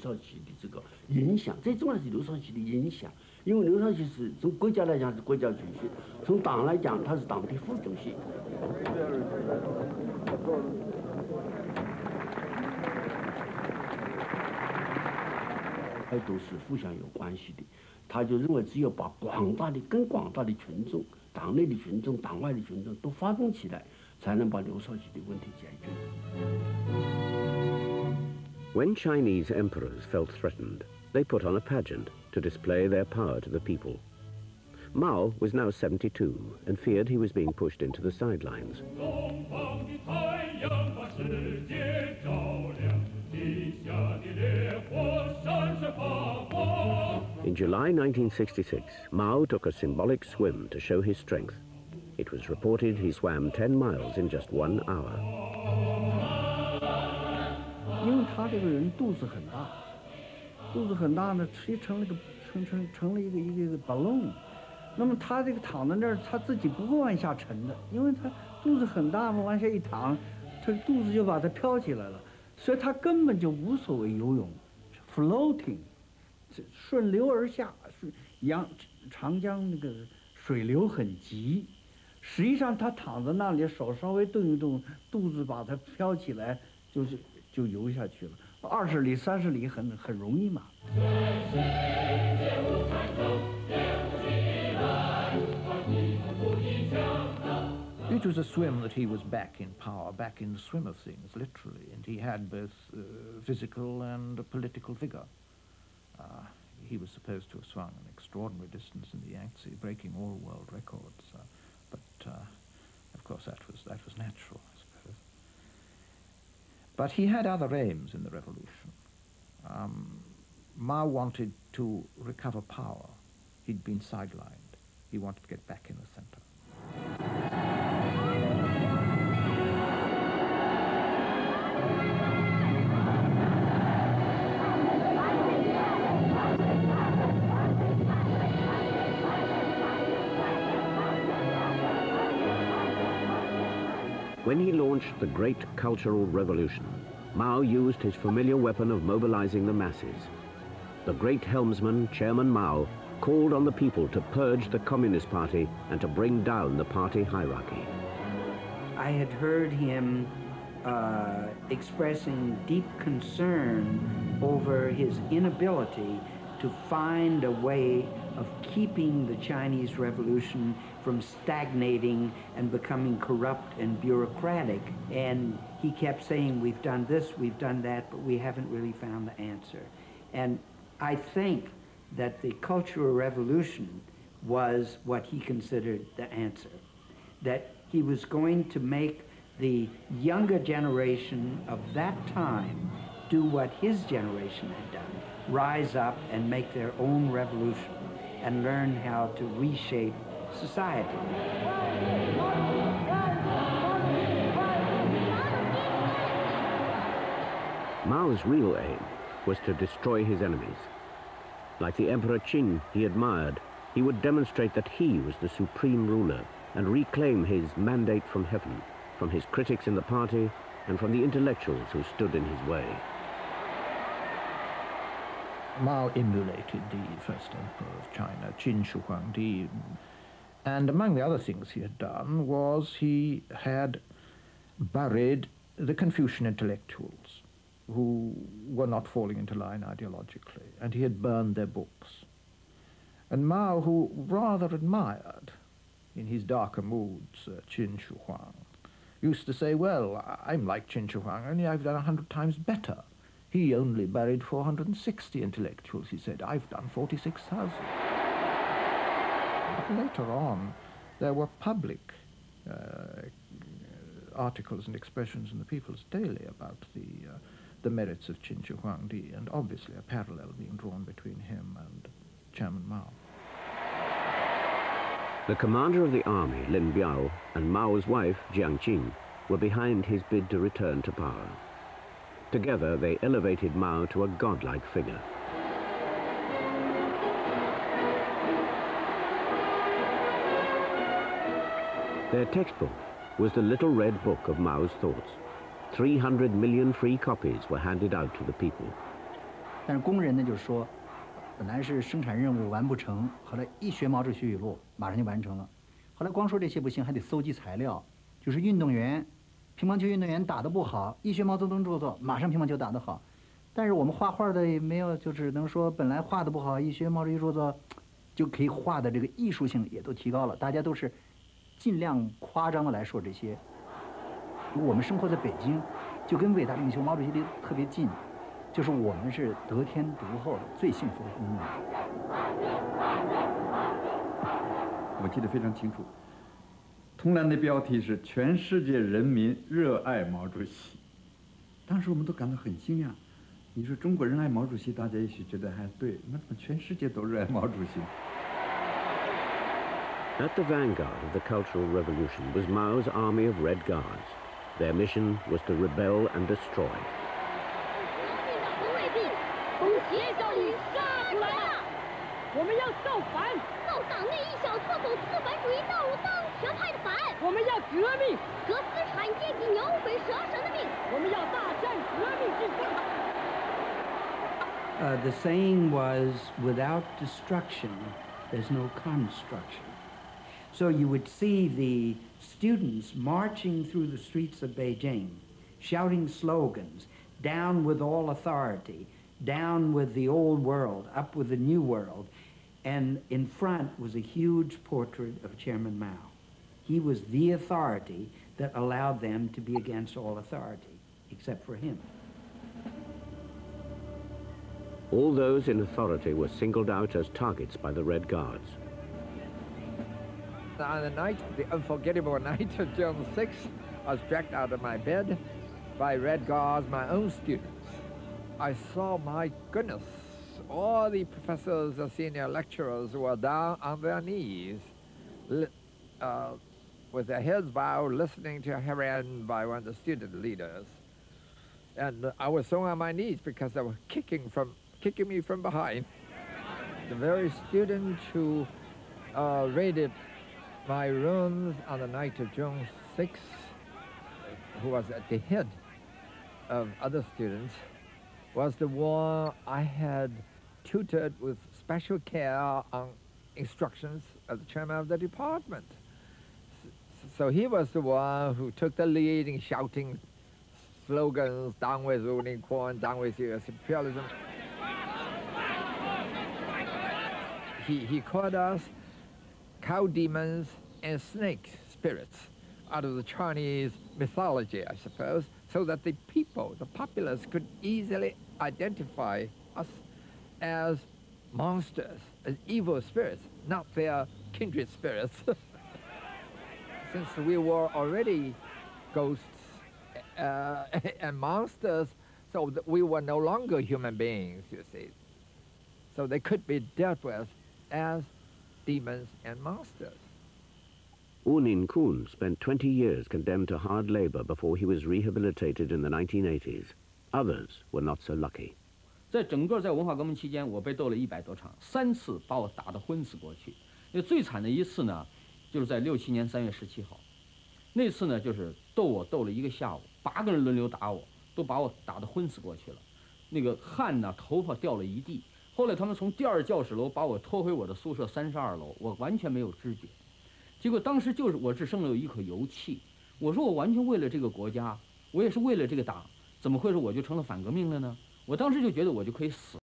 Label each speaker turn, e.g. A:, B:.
A: 少奇的这个影响，最重要是刘少奇的影响，因为刘少奇是从国家来讲是国家主席，从党来讲他是党的副主席。都是互相有关系的，他就认为只有把更广大的群众、党内的群众、党外的群众都发动起来，才能把刘少奇的问题解决。
B: When Chinese emperors felt threatened, they put on a pageant to display their power to the people. Mao was now 72 and feared he was being pushed into the sidelines. In July 1966, Mao took a symbolic swim to show his strength. It was reported he swam 10 miles in just 1 hour.
C: 因为他这个人肚子很大呢，其实成了一个 balloon。那么他这个躺在那儿，他自己不会往下沉的，因为他肚子很大嘛，往下一躺，他肚子就把它飘起来了，所以他根本就无所谓游泳 ，floating， 顺流而下，长江那个水流很急，实际上他躺在那里，手稍微动一动，肚子把它飘起来，就游下去了。20里、30里很容易嘛。
D: It was a swim that he was back in power, back in the swim of things, literally, and he had both physical and political vigor. He was supposed to have swum an extraordinary distance in the Yangtze, breaking all world records, but of course that was natural, I suppose. But he had other aims in the revolution. Mao wanted to recover power. He'd been sidelined. He wanted to get back in the center.
B: When he launched the Great Cultural Revolution, Mao used his familiar weapon of mobilizing the masses. The great helmsman, Chairman Mao, called on the people to purge the Communist Party and to bring down the party hierarchy.
E: I had heard him expressing deep concern over his inability to find a way of keeping the Chinese Revolution from stagnating and becoming corrupt and bureaucratic. And he kept saying, we've done this, we've done that, but we haven't really found the answer. And I think that the Cultural Revolution was what he considered the answer. That he was going to make the younger generation of that time do what his generation had done, rise up and make their own revolution and learn how to reshape society.
B: Mao's real aim was to destroy his enemies. Like the Emperor Qin he admired, he would demonstrate that he was the supreme ruler and reclaim his mandate from heaven, from his critics in the party and from the intellectuals who stood in his way.
D: Mao emulated the first emperor of China, Qin Shi Huangdi, and among the other things he had done was he had buried the Confucian intellectuals who were not falling into line ideologically, and he had burned their books. And Mao, who rather admired, in his darker moods, Qin Shi Huang, used to say, well, I'm like Qin Shi Huang, only I've done 100 times better. He only buried 460 intellectuals, he said. I've done 46,000. But later on, there were public articles and expressions in the People's Daily about the merits of Qin Shi Huangdi, and obviously a parallel being drawn between him and Chairman Mao.
B: The commander of the army, Lin Biao, and Mao's wife, Jiang Qing, were behind his bid to return to power. Together, they elevated Mao to a godlike figure. Their textbook was the Little Red Book of Mao's thoughts. 300 million free copies were handed out to the people.
C: 但是工人呢，就是说，本来是生产任务完不成，后来一学毛主席语录，马上就完成了。后来光说这些不行，还得搜集材料，就是运动员，乒乓球运动员打得不好，一学毛泽东著作，马上乒乓球打得好。但是我们画画的也没有，就只能说本来画的不好，一学毛主席著作，就可以画的这个艺术性也都提高了。大家都是尽量夸张的来说这些。我们生活在北京，就跟伟大领袖毛主席离得特别近，就是我们是得天独厚的最幸福的公民。
F: 我记得非常清楚，通栏的标题是"全世界人民热爱毛主席"，当时我们都感到很惊讶。你说中国人爱毛主席，大家也许觉得还对，那怎么全世界都热爱毛主席
B: ？At the vanguard of the Cultural Revolution was Mao's army of Red Guards. Their mission was to rebel and destroy.
G: 从邪教里杀出来了！我们要造反，造党内一小撮走资本主义道路当权派的反。我们要革命，革资产阶级牛鬼蛇神的命。我们要大战革命之风。
E: The saying was, without destruction, there's no construction. So you would see the students marching through the streets of Beijing, shouting slogans, down with all authority, down with the old world, up with the new world. And in front was a huge portrait of Chairman Mao. He was the authority that allowed them to be against all authority, except for him.
B: All those in authority were singled out as targets by the Red Guards.
H: On the night, the unforgettable night of June 6th, I was dragged out of my bed by Red Guards, my own students. I saw, my goodness, all the professors and senior lecturers were down on their knees, with their heads bowed, listening to a harangue by one of the student leaders. And I was so on my knees because they were kicking me from behind. The very student who raided my rooms on the night of June 6th, who was at the head of other students, was the one I had tutored with special care on instructions of the chairman of the department. So he was the one who took the lead in shouting slogans, down with ruling corn, down with US imperialism. He called us cow demons and snake spirits out of the Chinese mythology, I suppose, so that the people, the populace, could easily identify us as monsters, as evil spirits, not their kindred spirits. Since we were already ghosts and monsters, so that we were no longer human beings, you see. So they could be dealt with as demons and monsters.
B: U Nin Kun spent 20 years condemned to hard labor before he was rehabilitated in the 1980s. Others were not so lucky.
I: 在整个在文化革命期间，我被斗了100多场，3次把我打得昏死过去。那最惨的一次呢，就是在67年3月17号，那次呢就是斗了1个下午，8个人轮流打我，都把我打得昏死过去了。那个汗呢，头发掉了一地。后来他们从第2教室楼把我拖回我的宿舍32楼，我完全没有知觉。结果当时就是我只剩了一口油气。我说我完全为了这个国家，我也是为了这个党，怎么会是我就成了反革命了呢？我当时就觉得我就可以死。